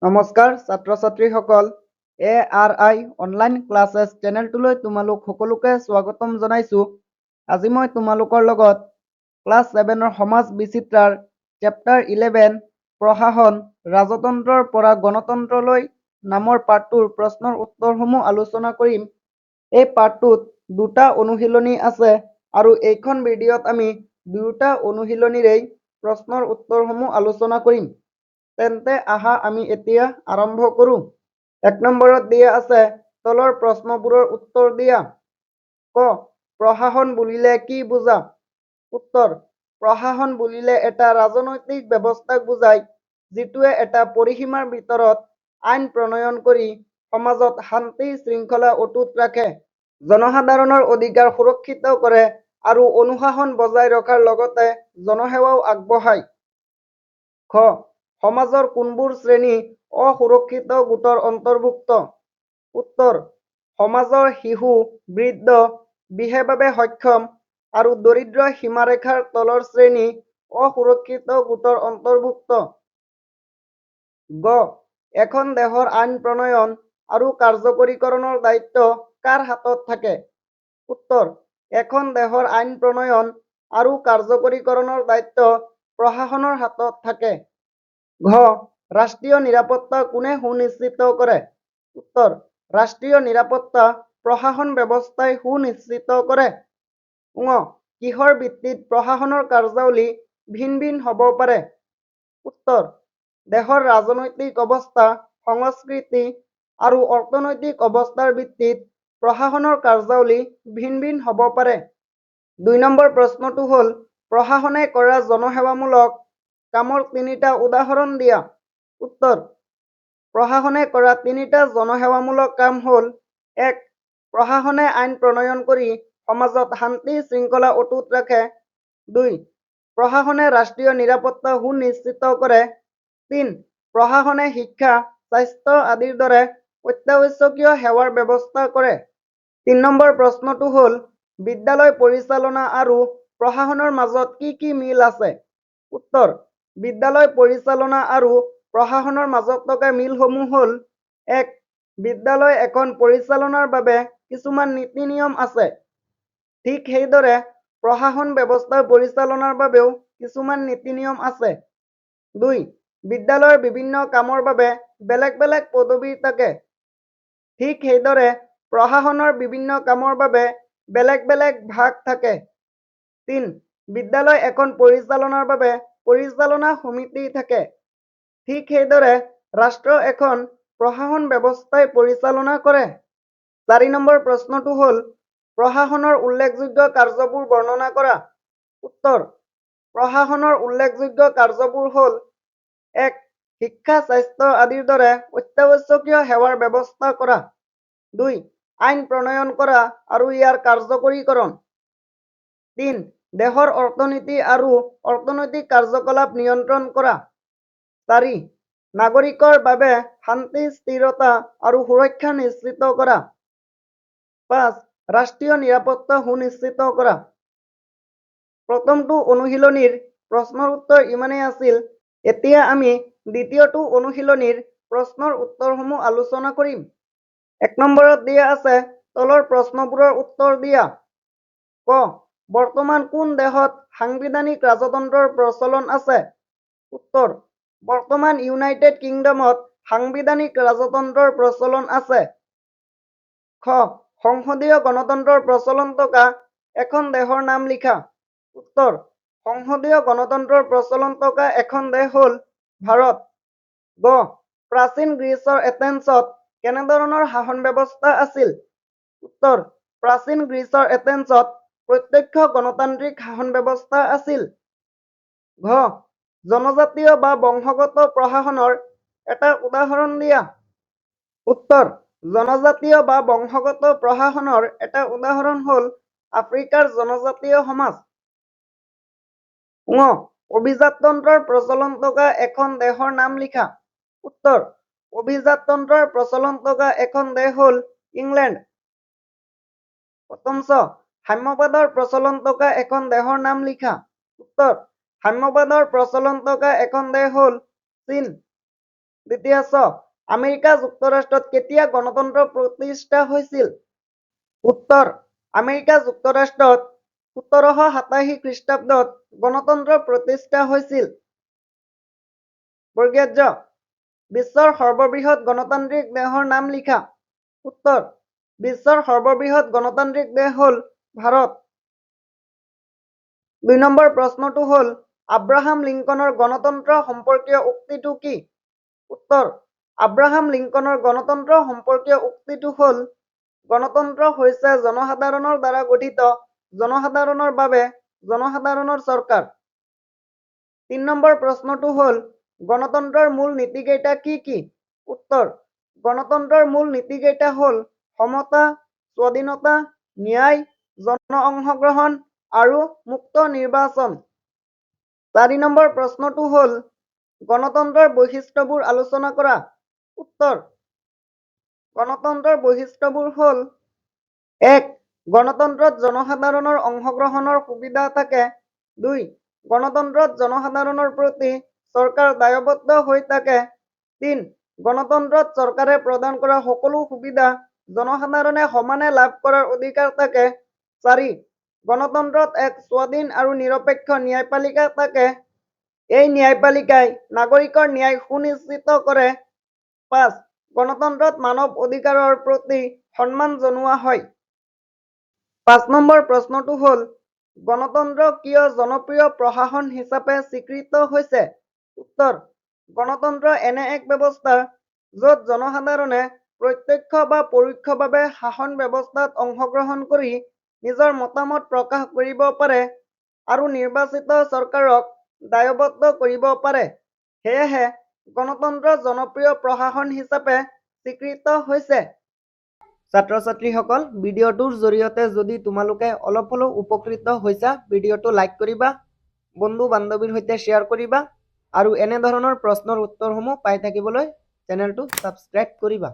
নমস্কাৰ ছাত্ৰ ছাত্ৰীসকল ARI অনলাইন ক্লাছেছ চেনেলটোলৈ তোমালোক সকলোকে স্বাগতম জনাইছো। আজি মই তোমালোকৰ লগত ক্লাছ 7ৰ সমাজ বিচিত্ৰাৰ চেপ্টাৰ 11 প্ৰশাসন ৰাজতন্ত্ৰৰ পৰা গণতন্ত্ৰলৈ নামৰ পাঠটোৰ প্ৰশ্নৰ উত্তৰসমূহ আলোচনা কৰিম। এই পাঠটোত দুটা অনুশীলনী আছে আৰু এইখন ভিডিঅ'ত আমি দুয়োটা অনুশীলনীৰেই প্ৰশ্নৰ উত্তৰসমূহ আলোচনা কৰিম। তেন্তে আহা আমি এতিয়া আৰম্ভ কৰো। 1 নম্বৰত দিয়া আছে তলৰ প্ৰশ্নবোৰৰ উত্তৰ দিয়া। ক প্ৰশাসন বুলিলে কি বুজা? উত্তৰ প্ৰশাসন বুলিলে এটা ৰাজনৈতিক ব্যৱস্থাক বুজায় যিটোৱে এটা পৰিসীমাৰ ভিতৰত আইন প্ৰণয়ন কৰি সমাজত শান্তি শৃংখলা অটুট ৰাখে, জনসাধাৰণৰ অধিকাৰ সুৰক্ষিত কৰে আৰু অনুশাসন বজাই ৰখাৰ লগতে জনসেৱাও আগবঢ়ায়। খ সমাজৰ কোনবোৰ শ্ৰেণী অসুৰক্ষিত গোটৰ অন্তৰ্ভুক্ত? উত্তৰ সমাজৰ শিশু, বৃদ্ধ, বিশেষভাৱে সক্ষম আৰু দৰিদ্ৰ সীমাৰেখাৰ তলৰ শ্ৰেণী অসুৰক্ষিত গোটৰ অন্তৰ্ভুক্ত। গ এখন দেশৰ আইন প্ৰণয়ন আৰু কাৰ্যকৰীকৰণৰ দায়িত্ব কাৰ হাতত থাকে? উত্তৰ এখন দেশৰ আইন প্ৰণয়ন আৰু কাৰ্যকৰীকৰণৰ দায়িত্ব প্ৰশাসনৰ হাতত থাকে। ঘ ৰাষ্ট্ৰীয় নিৰাপত্তা কোনে সুনিশ্চিত কৰে? উত্তৰ ৰাষ্ট্ৰীয় নিৰাপত্তা প্ৰশাসন ব্যৱস্থাই সুনিশ্চিত কৰে। ঙ কিহৰ ভিত্তিত প্ৰশাসনৰ কাৰ্যাৱলী ভিন ভিন হ'ব পাৰে? উত্তৰ দেশৰ ৰাজনৈতিক অৱস্থা, সংস্কৃতি আৰু অৰ্থনৈতিক অৱস্থাৰ ভিত্তিত প্ৰশাসনৰ কাৰ্যাৱলী ভিন ভিন হ'ব পাৰে। 2 নম্বৰ প্ৰশ্নটো হ'ল প্ৰশাসনে কৰা জনসেৱামূলক কামৰ 3টা উদাহৰণ দিয়া। উত্তৰ প্ৰশাসনে কৰা 3টা জনসেৱামূলক কাম হ'ল: 1 প্ৰশাসনে আইন প্ৰণয়ন কৰি সমাজত শান্তি শৃংখলা অটুট ৰাখে। 2 প্ৰশাসনে ৰাষ্ট্ৰীয় নিৰাপত্তা সুনিশ্চিত কৰে। 3 প্ৰশাসনে শিক্ষা, স্বাস্থ্য আদিৰ দৰে অত্যাৱশ্যকীয় সেৱাৰ ব্যৱস্থা কৰে। 3 নম্বৰ প্ৰশ্নটো হ'ল বিদ্যালয় পৰিচালনা আৰু প্ৰশাসনৰ মাজত কি কি মিল আছে? উত্তৰ বিদ্যালয় পৰিচালনা আৰু প্ৰশাসনৰ মাজত থকা মিলসমূহ হ'ল: 1 বিদ্যালয় এখন পৰিচালনাৰ বাবে কিছুমান নীতি নিয়ম আছে। ঠিক সেইদৰে প্ৰশাসন ব্যৱস্থা পৰিচালনাৰ বাবেও কিছুমান নীতি নিয়ম আছে। 2 বিদ্যালয়ৰ বিভিন্ন কামৰ বাবে বেলেগ বেলেগ পদবী থাকে। ঠিক সেইদৰে প্ৰশাসনৰ বিভিন্ন কামৰ বাবে বেলেগ বেলেগ ভাগ থাকে। 3 বিদ্যালয় এখন পৰিচালনাৰ বাবে পৰিচালনা সমিতি থাকে। ঠিক সেইদৰে ৰাষ্ট্ৰ এখন প্ৰশাসন ব্যৱস্থাই পৰিচালনা কৰে। 4 নম্বৰ প্ৰশ্নটো হ'ল প্ৰশাসনৰ উল্লেখযোগ্য কাৰ্যবোৰ বৰ্ণনা কৰা। উত্তৰ প্ৰশাসনৰ উল্লেখযোগ্য কাৰ্যবোৰ হ'ল: 1 শিক্ষা, স্বাস্থ্য আদিৰ দৰে অত্যাৱশ্যকীয় সেৱাৰ ব্যৱস্থা কৰা। 2 আইন প্ৰণয়ন কৰা আৰু ইয়াৰ কাৰ্যকৰীকৰণ। 3 দেশৰ অৰ্থনীতি আৰু অৰ্থনৈতিক কাৰ্যকলাপ নিয়ন্ত্ৰণ কৰা। 4 নাগৰিকৰ বাবে শান্তি, স্থিৰতা আৰু সুৰক্ষা নিশ্চিত কৰা। 5 ৰাষ্ট্ৰীয় নিৰাপত্তা সুনিশ্চিত কৰা। প্ৰথমটো অনুশীলনীৰ প্ৰশ্নৰ উত্তৰ ইমানেই আছিল। এতিয়া আমি দ্বিতীয়টো অনুশীলনীৰ প্ৰশ্নৰ উত্তৰসমূহ আলোচনা কৰিম। 1 নম্বৰত দিয়া আছে তলৰ প্ৰশ্নবোৰৰ উত্তৰ দিয়া। ক বৰ্তমান কোন দেশত সাংবিধানিক ৰাজতন্ত্ৰৰ প্ৰচলন আছে? উত্তৰ বৰ্তমান ইউনাইটেড কিংডমত সাংবিধানিক ৰাজতন্ত্ৰৰ প্ৰচলন আছে। খ সংসদীয় গণতন্ত্ৰৰ প্ৰচলন থকা এখন দেশৰ নাম লিখা। উত্তৰ সংসদীয় গণতন্ত্ৰৰ প্ৰচলন থকা এখন দেশ হ'ল ভাৰত। গ প্ৰাচীন গ্ৰীচৰ এথেন্সত কেনেধৰণৰ শাসন ব্যৱস্থা আছিল? উত্তৰ প্ৰাচীন গ্ৰীচৰ এথেন্সত প্ৰত্যক্ষ গণতান্ত্ৰিক শাসন ব্যৱস্থা আছিল। ঘ জনজাতীয় বা বংশগত প্ৰশাসনৰ এটা উদাহৰণ দিয়া। উত্তৰ জনজাতীয় বা বংশগত প্ৰশাসনৰ এটা উদাহৰণ হ'ল আফ্ৰিকাৰ জনজাতীয় সমাজ। ঙ অভিজাততন্ত্ৰৰ প্ৰচলন থকা এখন দেশৰ নাম লিখা। উত্তৰ অভিজাততন্ত্ৰৰ প্ৰচলন থকা এখন দেশ হ'ল ইংলেণ্ড। প্ৰথম চ সাম্যবাদৰ প্ৰচলন থকা এখন দেশৰ নাম লিখা। উত্তৰ সাম্যবাদৰ প্ৰচলন থকা এখন দেশ হ'ল চীন। দ্বিতীয় চ আমেৰিকা যুক্তৰাষ্ট্ৰত কেতিয়া গণতন্ত্ৰ প্ৰতিষ্ঠা হৈছিল? উত্তৰ আমেৰিকা যুক্তৰাষ্ট্ৰত 1787 খ্ৰীষ্টাব্দত গণতন্ত্ৰ প্ৰতিষ্ঠা হৈছিল। বৰ্গীয় জ বিশ্বৰ সৰ্ববৃহৎ গণতান্ত্ৰিক দেশৰ নাম লিখা। উত্তৰ বিশ্বৰ সৰ্ববৃহৎ গণতান্ত্ৰিক দেশ হ'ল ভাৰত। 2 নম্বৰ প্ৰশ্নটো হ'ল আব্ৰাহাম লিংকনৰ গণতন্ত্ৰ সম্পৰ্কীয় উক্তিটো কি? উত্তৰ আব্ৰাহাম লিংকনৰ গণতন্ত্ৰ সম্পৰ্কীয় উক্তিটো হ'ল গণতন্ত্ৰ হৈছে জনসাধাৰণৰ দ্বাৰা গঠিত জনসাধাৰণৰ বাবে জনসাধাৰণৰ চৰকাৰ। 3 নম্বৰ প্ৰশ্নটো হ'ল গণতন্ত্ৰৰ মূল নীতিকেইটা কি কি? উত্তৰ গণতন্ত্ৰৰ মূল নীতিকেইটা হ'ল সমতা, স্বাধীনতা, ন্যায়, জন অংশগ্ৰহণ আৰু মুক্ত নিৰ্বাচন। 4 নম্বৰ প্ৰশ্নটো হ'ল গণতন্ত্ৰৰ বৈশিষ্ট্যবোৰ আলোচনা কৰা। উত্তৰ গণতন্ত্ৰৰ বৈশিষ্ট্যবোৰ হ'ল 1. গণতন্ত্ৰত জনসাধাৰণৰ অংশগ্ৰহণৰ সুবিধা থাকে। 2. গণতন্ত্ৰত জনসাধাৰণৰ প্ৰতি চৰকাৰ দায়বদ্ধ হৈ থাকে। 3. গণতন্ত্ৰত চৰকাৰে প্ৰদান কৰা সকলো সুবিধা জনসাধাৰণে সমানে লাভ কৰাৰ অধিকাৰ থাকে। 4. গণতন্ত্ৰত এক স্বাধীন আৰু নিৰপেক্ষ ন্যায়পালিকা থাকে। এই ন্যায়পালিকাই নাগৰিকৰ ন্যায় সুনিশ্চিত কৰে। 5. গণতন্ত্ৰত মানৱ অধিকাৰৰ প্ৰতি সন্মান জনোৱা হয়। 5 নম্বৰ প্ৰশ্নটো হ'ল গণতন্ত্ৰ কিয় জনপ্ৰিয় প্ৰশাসন হিচাপে স্বীকৃত হৈছে? উত্তৰ গণতন্ত্ৰ এনে এক ব্যৱস্থা য'ত জনসাধাৰণে প্ৰত্যক্ষ বা পৰোক্ষভাৱে শাসন ব্যৱস্থাত অংশগ্ৰহণ কৰি নিজৰ মতামত প্ৰকাশ কৰিব পাৰে আৰু নিৰ্বাচিত চৰকাৰক দায়বদ্ধ কৰিব পাৰে। সেয়েহে গণতন্ত্ৰ জনপ্ৰিয় প্ৰশাসন হিচাপে স্বীকৃত হৈছে। ছাত্ৰ-ছাত্ৰীসকল ভিডিঅ'টোৰ জৰিয়তে যদি তোমালোকে অলপ হ'লেও উপকৃত হৈছা ভিডিঅ'টো লাইক কৰিবা, বন্ধু বান্ধৱীৰ সৈতে শ্বেয়াৰ কৰিবা আৰু এনে ধৰণৰ প্ৰশ্নৰ উত্তৰসমূহ পাই থাকিবলৈ চেনেলটো ছাবস্ক্ৰাইব কৰিবা।